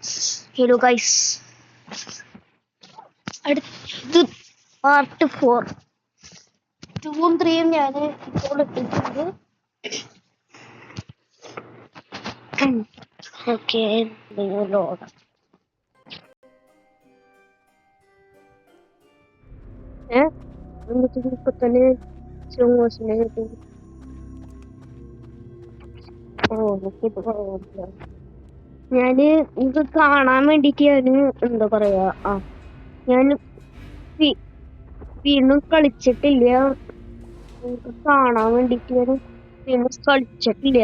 Hello guys, അടുത്ത് part 4 2ഉം 3ഉം ഞാൻ ഇപ്പോൾ എത്തിയിട്ടുണ്ട്. ഓക്കെ, ലോഡ് ഇപ്പൊ തന്നെ ഞാന് ഇത് കാണാൻ വേണ്ടിട്ട് എന്താ പറയാ, ഞാൻ വീണ്ടും കളിച്ചിട്ടില്ല. കാണാൻ വേണ്ടിട്ട് ഞാൻ വീണ്ടും കളിച്ചിട്ടില്ല.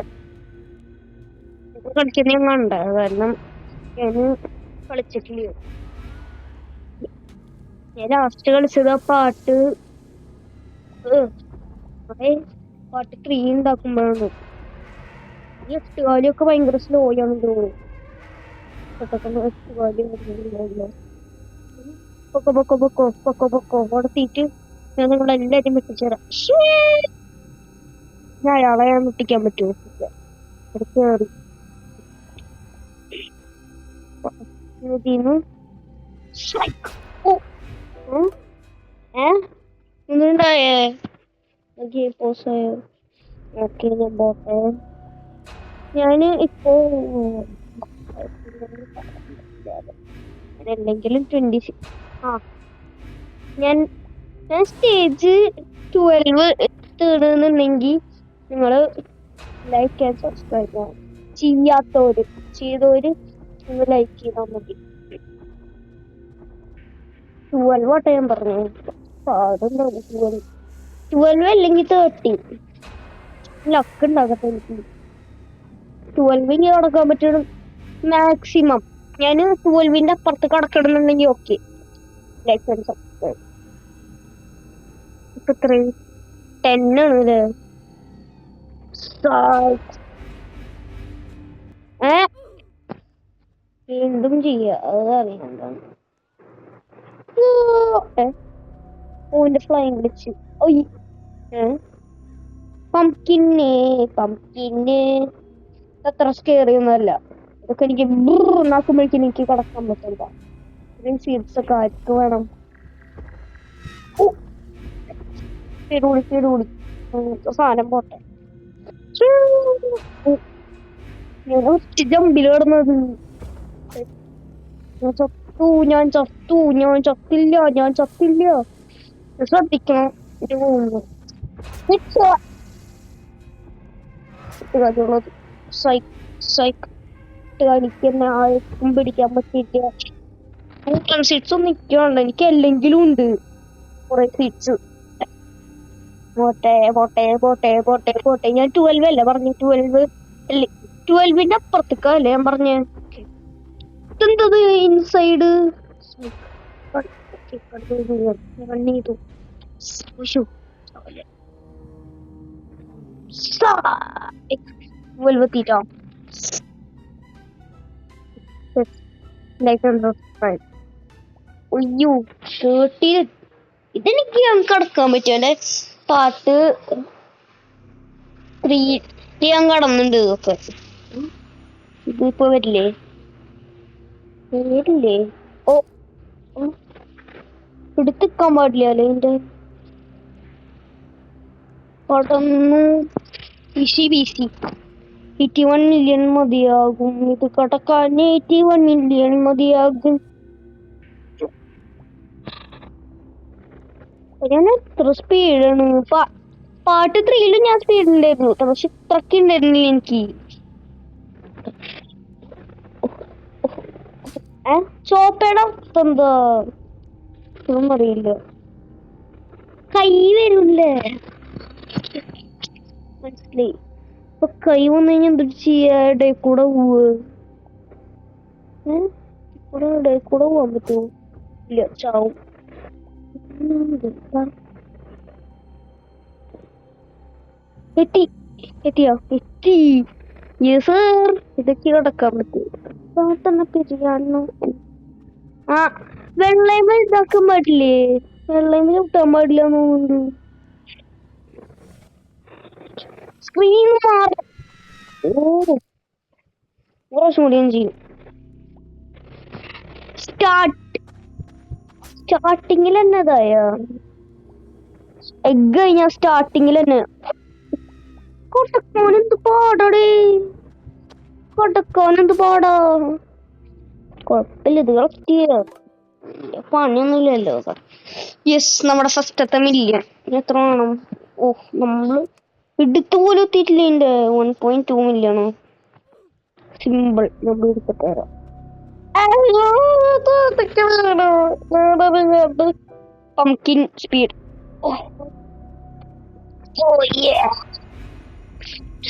കളിക്കുന്ന ഞാൻ കണ്ട കാരണം ഞാന് കളിച്ചിട്ടില്ല. ഞാൻ ലാസ്റ്റ് കളിച്ചത് ആ പാട്ട് 3 ഉണ്ടാക്കുമ്പോഴാണ്. ഈ എട്ടുകാലിയൊക്കെ ഭയങ്കര സ്ലോ ആണ് തോന്നുന്നു. ഓടത്തിട്ട് ഞാൻ നിങ്ങളെല്ലാരും വെട്ടിച്ചേരാം. ഞാൻ അയാളെ മുട്ടിക്കാൻ പറ്റുമോ? കയറി ഉണ്ടായേ ഓക്കെ. ഞാന് ഇപ്പോ എന്തെങ്കിലും 26 ഞാൻ സ്റ്റേജ് 12 തീർന്നുണ്ടെങ്കിൽ നിങ്ങള് ലൈക്ക് ആൻഡ് സബ്സ്ക്രൈബ് ചെയ്തോര് നിങ്ങൾ ലൈക്ക് ചെയ്താൽ മതി. 12 വട്ടം ഞാൻ പറഞ്ഞു. 12 അല്ലെങ്കിൽ 30 ലക്ക് ഉണ്ടാകട്ടെ. എനിക്ക് 12 കടക്കാൻ പറ്റണം മാക്സിമം. ഞാൻ 12ന്റെ അപ്പുറത്ത് കടക്കണമെന്നുണ്ടെങ്കിൽ ഓക്കെ, ലൈക്ക് ആൻഡ് സബ്സ്ക്രൈബ്. ഇപ്പൊ 10 ആണല്ലേ? വീണ്ടും ചെയ്യാ, അത് അറിയണ്ടാണ്. ഓന്റെ ഫ്ലൈങ് വിളിച്ച് പംകിന് അത്ര സ്കേറിയൊന്നുമല്ല. ഇതൊക്കെ എനിക്ക് നാക്കുമ്പോഴേക്കും എനിക്ക് കടക്കാൻ പറ്റില്ല. സീറ്റ്സ് ഒക്കെ ആർക്ക് വേണം? ചെടുകൂടി സാധനം പോട്ടെ. ഞാൻ ഒറ്റ ജമ്പിൽ കിടന്നത്. ഞാൻ ചത്തില്ല. ശ്രദ്ധിക്കണം. കളിക്കുന്ന ആർക്കും പിടിക്കാൻ പറ്റില്ല. സീറ്റ്സ് ഒന്നും നിൽക്കുന്നുണ്ട്. എനിക്ക് എല്ലെങ്കിലും ഉണ്ട് കുറെ സീറ്റ്സ്. പോട്ടെ. ഞാൻ 12 അല്ല പറഞ്ഞു. 12ന്റെ അപ്പുറത്തേക്കല്ലേ ഞാൻ പറഞ്ഞ. എന്തത് ഇൻസൈഡ് ഇതെനിക്ക് കടക്കാൻ പറ്റും. പാട്ട് 3 ഞാൻ കടന്നുണ്ട്. ഒക്കെ ഇതിപ്പോ വരില്ലേ? ഓ, എടുത്തിക്കാൻ പാടില്ലല്ലേ എന്റെ കടന്നു. 81 മില്യൺ മതിയാകും. ഇത് കടക്കാൻ 81 മില്യൺ മതിയാകും. ഞാൻ എത്ര സ്പീഡാണ്? പാട്ട് 3ലും ഞാൻ സ്പീഡ് ഉണ്ടായിരുന്നു, പക്ഷെ ഇത്രക്ക് ഉണ്ടായിരുന്നില്ല എനിക്ക്. ചോപ്പേടാ എന്താ അറിയില്ല. കൈ വരൂല്ലേ? മനസ്സിലായി. ഇപ്പൊ കൈ വന്നു കഴിഞ്ഞാൽ എന്തൊരു ചെയ്യാ? ഇടയിൽ കൂടെ പോവാൻ പറ്റുമോ? ഇല്ല, ചാവും. എത്തി. ഇതൊക്കെ കിടക്കാൻ പറ്റും. പെരിയാണോ? വെള്ളയമ ഇതാക്കാൻ പാടില്ലേ? വെള്ളയമ കിട്ടാൻ പാടില്ല തോന്നുന്നു. സ്ക്രീൻ മാറും. പ്രാവശ്യം കൂടി ഞാൻ ചെയ്യും. സ്റ്റാർട്ടിങ്ങിൽ എന്നതായ എഗ് കഴിഞ്ഞ സ്റ്റാർട്ടിങ്ങിൽ തന്നെ കൊടക്കോനെന്ത് പാടടേ, കൊടക്കോനെന്ത് പാടാ. കൊഴപ്പില്ല, ഇത് കളക്ട് ചെയ്യാം, പണിയൊന്നുമില്ലല്ലോ. യെസ്, നമ്മുടെ ഫസ്റ്റത്തെ മില്യൺ. എത്ര വേണം? ഓഹ്, നമ്മള് എടുത്തു പോലും എത്തിയിട്ടില്ല. ഇതിന്റെ 1.2 മില്യണോ? സിമ്പിൾ, നമ്മൾ എടുത്തിട്ട് തരാം. Pumpkin speed.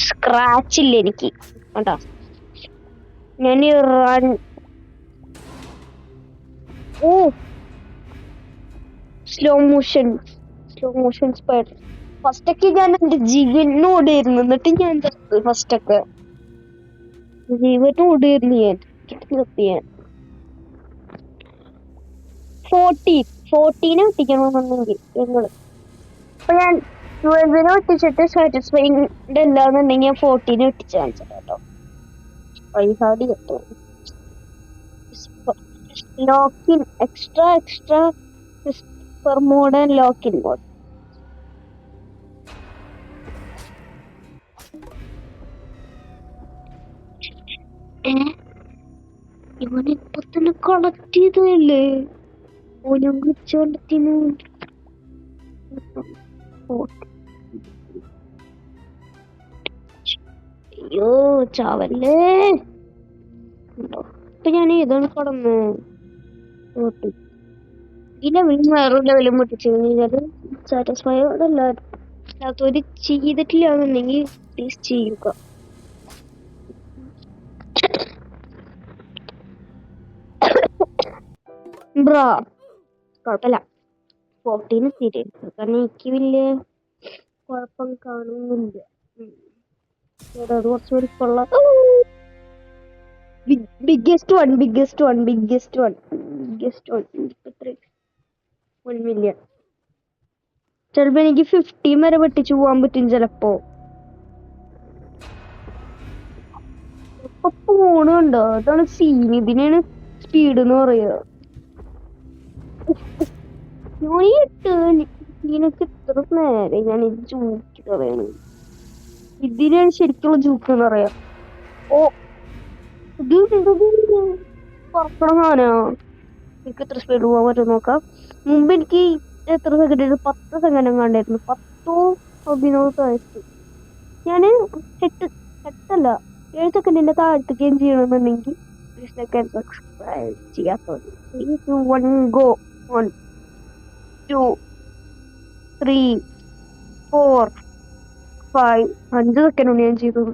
സ്ക്രാച്ച് ഇല്ല എനിക്ക് കേട്ടാ. ഞാൻ റൺ. ഓ, സ്ലോ മോഷൻ സ്പൈഡർ. ഫസ്റ്റ് ഒക്കെ ഞാൻ എന്റെ ജീവനോടായിരുന്നു, എന്നിട്ട് ഞാൻ ഫസ്റ്റ് ഒക്കെ ജീവനോടായിരുന്നു ഞാൻ. 14 ഒട്ടിക്കണമെന്നുണ്ടെങ്കിൽ ഞങ്ങള് അപ്പൊ ഞാൻ 12 ഒട്ടിച്ചിട്ട് സാറ്റിസ്ഫൈഡ് അല്ലാന്നുണ്ടെങ്കിൽ ഞാൻ 14 ഒട്ടിച്ച് കാണിച്ചത് കേട്ടോ. പൈസാടി കിട്ടും. Lock in extra per mode lock in mode. ഇവനിപ്പൊ തന്നെ കളക്ട് ചെയ്തല്ലേ. ഓനും വിളിച്ചോണ്ടെത്തിന്ന്. അയ്യോ ചാവല്ലേ. ഇപ്പൊ ഞാൻ ഏതാണ് കടന്ന് ഈ ലെവലും വേറൊരു ലെവലും മുട്ടിച്ചു കഴിഞ്ഞാല് സാറ്റിസ്ഫൈ അല്ലാത്തവര് ചെയ്തിട്ടില്ല എന്നുണ്ടെങ്കിൽ പ്ലീസ് ചെയ്യുക. ബ്രാ കുഴപ്പമില്ല, 14 സീരിയസ് കാരണം എനിക്ക് വലിയ കുഴപ്പം കാണുന്നില്ല. അത് കുറച്ചുകൂടി കൊള്ള. Biggest one 1 million. ചിലപ്പോ എനിക്ക് 50 വരെ വെട്ടിച്ചു പോവാൻ പറ്റും ചിലപ്പോ. പോണുണ്ടോ? അതാണ് സീൻ. ഇതിനാണ് സ്പീഡ് എന്ന് പറയുക. നിനക്ക് ഇത്ര നേരെ ഞാൻ ഇത് ജൂക്കി പറയണ. ഇതിനാണ് ശരിക്കുള്ള ജൂക്ക് എന്ന് പറയാ. ഓ, ഇത് പറക്കണ സാധനാ. എനിക്ക് എത്ര സ്പീഡ് പോകാൻ പറ്റും നോക്കാം. മുമ്പ് എനിക്ക് എത്ര സെക്കൻഡ്? 10 സെക്കൻഡ് കണ്ടായിരുന്നു. 10 ഞാന് 8 7 സെക്കൻഡിന്റെ താഴത്തേക്ക് ചെയ്യണമെന്നുണ്ടെങ്കിൽ ചെയ്യാത്തത്. 1 ഗോ 1 2 3 4 5 5 സെക്കൻഡ് ഞാൻ ചെയ്തത്.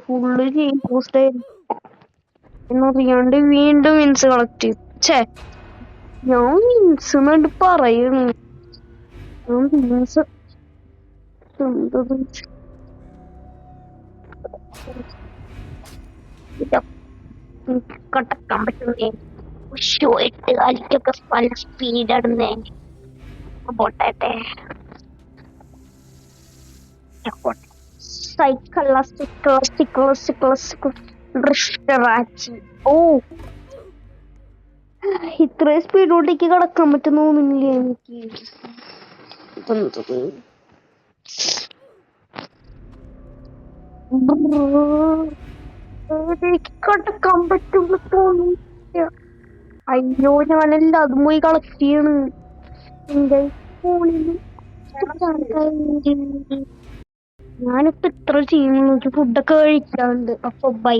ഫുള്ള് പോസ്റ്റ് എന്നറിയാണ്ട് വീണ്ടും വിൻസ് കളക്ട് ചെയ്തു. ഛേ, ഞാൻ വിൻസ് എന്നാണ്ട് പറയുന്നു. വിൻസ് കട്ടക്കാൻ പറ്റുന്നേ. 8 കാലിക്കൊക്കെ പല സ്പീഡാടുന്നേ. പോട്ടെ ഓ, ഇത്രയും സ്പീഡോട്ടേക്ക് കടക്കാൻ പറ്റുന്നൊന്നുമില്ല എനിക്ക്. കടക്കാൻ പറ്റുമ്പോ തോന്നില്ല. അയ്യോ, ഞാനെല്ലാം അതും പോയി കളക്ട് ചെയ്യണ് എന്റെ ഫോണില്. ഞാനിപ്പോ ഇത്ര ചെയ്യുന്നു. ഫുഡൊക്കെ കഴിക്കാറുണ്ട്. അപ്പൊ ബൈ.